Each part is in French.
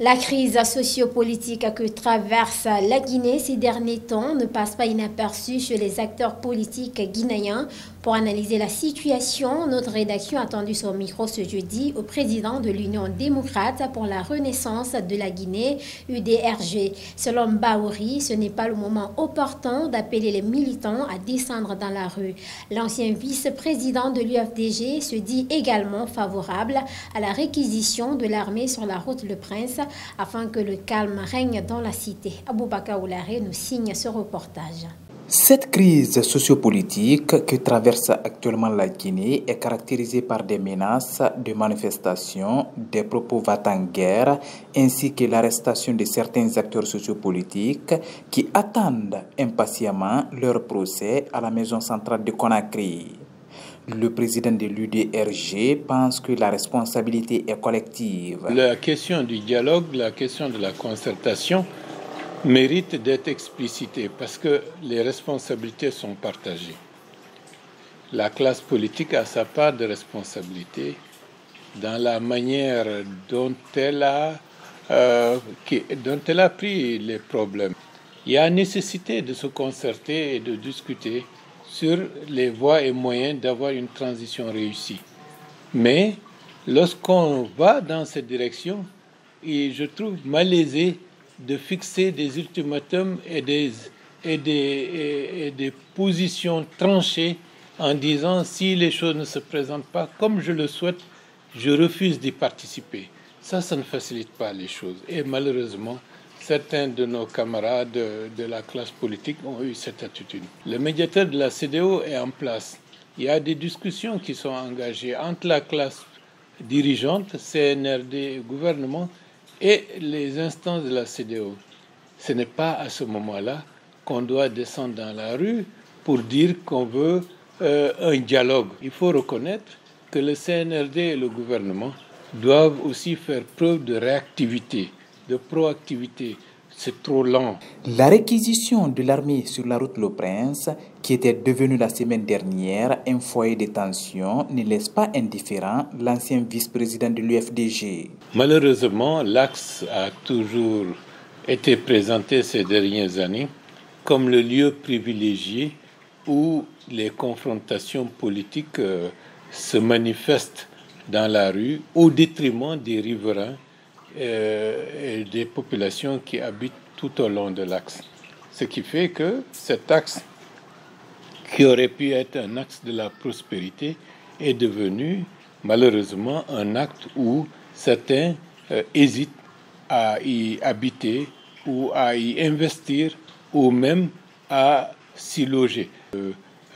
La crise sociopolitique que traverse la Guinée ces derniers temps ne passe pas inaperçue chez les acteurs politiques guinéens. Pour analyser la situation, notre rédaction a tendu son micro ce jeudi au président de l'Union démocrate pour la renaissance de la Guinée, UDRG. Selon Baouri, ce n'est pas le moment opportun d'appeler les militants à descendre dans la rue. L'ancien vice-président de l'UFDG se dit également favorable à la réquisition de l'armée sur la route Le Prince afin que le calme règne dans la cité. Aboubakar Oulare nous signe ce reportage. Cette crise sociopolitique que traverse actuellement la Guinée est caractérisée par des menaces, des manifestations, des propos va-t-en-guerre, ainsi que l'arrestation de certains acteurs sociopolitiques qui attendent impatiemment leur procès à la maison centrale de Conakry. Le président de l'UDRG pense que la responsabilité est collective. La question du dialogue, la question de la concertation mérite d'être explicitée parce que les responsabilités sont partagées. La classe politique a sa part de responsabilité dans la manière dont elle a pris les problèmes. Il y a nécessité de se concerter et de discuter sur les voies et moyens d'avoir une transition réussie. Mais lorsqu'on va dans cette direction, et je trouve malaisé de fixer des ultimatums et des positions tranchées en disant si les choses ne se présentent pas comme je le souhaite, je refuse d'y participer. Ça ne facilite pas les choses. Et malheureusement, certains de nos camarades de la classe politique ont eu cette attitude. Le médiateur de la CEDEAO est en place. Il y a des discussions qui sont engagées entre la classe dirigeante, CNRD et gouvernement, et les instances de la CEDEAO. Ce n'est pas à ce moment-là qu'on doit descendre dans la rue pour dire qu'on veut un dialogue. Il faut reconnaître que le CNRD et le gouvernement doivent aussi faire preuve de réactivité, de proactivité. C'est trop lent. La réquisition de l'armée sur la route Le Prince, qui était devenue la semaine dernière un foyer de tension, ne laisse pas indifférent l'ancien vice-président de l'UFDG. Malheureusement, l'axe a toujours été présenté ces dernières années comme le lieu privilégié où les confrontations politiques se manifestent dans la rue au détriment des riverains et des populations qui habitent tout au long de l'axe. Ce qui fait que cet axe, qui aurait pu être un axe de la prospérité, est devenu malheureusement un acte où certains hésitent à y habiter ou à y investir ou même à s'y loger.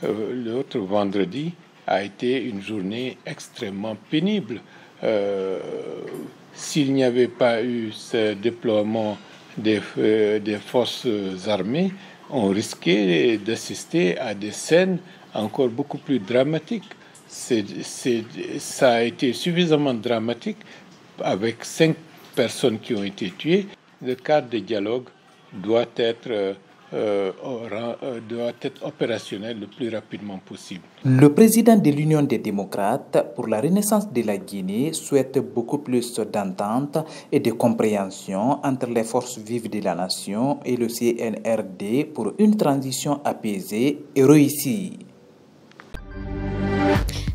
L'autre vendredi a été une journée extrêmement pénible. S'il n'y avait pas eu ce déploiement des forces armées, on risquait d'assister à des scènes encore beaucoup plus dramatiques. Ça a été suffisamment dramatique avec 5 personnes qui ont été tuées. Le cadre de dialogue doit être opérationnel le plus rapidement possible. Le président de l'Union des démocrates pour la renaissance de la Guinée souhaite beaucoup plus d'entente et de compréhension entre les forces vives de la nation et le CNRD pour une transition apaisée et réussie.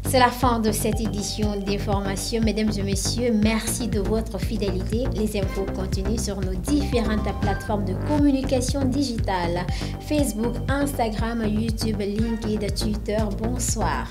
C'est la fin de cette édition d'information. Mesdames et messieurs, merci de votre fidélité. Les infos continuent sur nos différentes plateformes de communication digitale. Facebook, Instagram, YouTube, LinkedIn, Twitter. Bonsoir.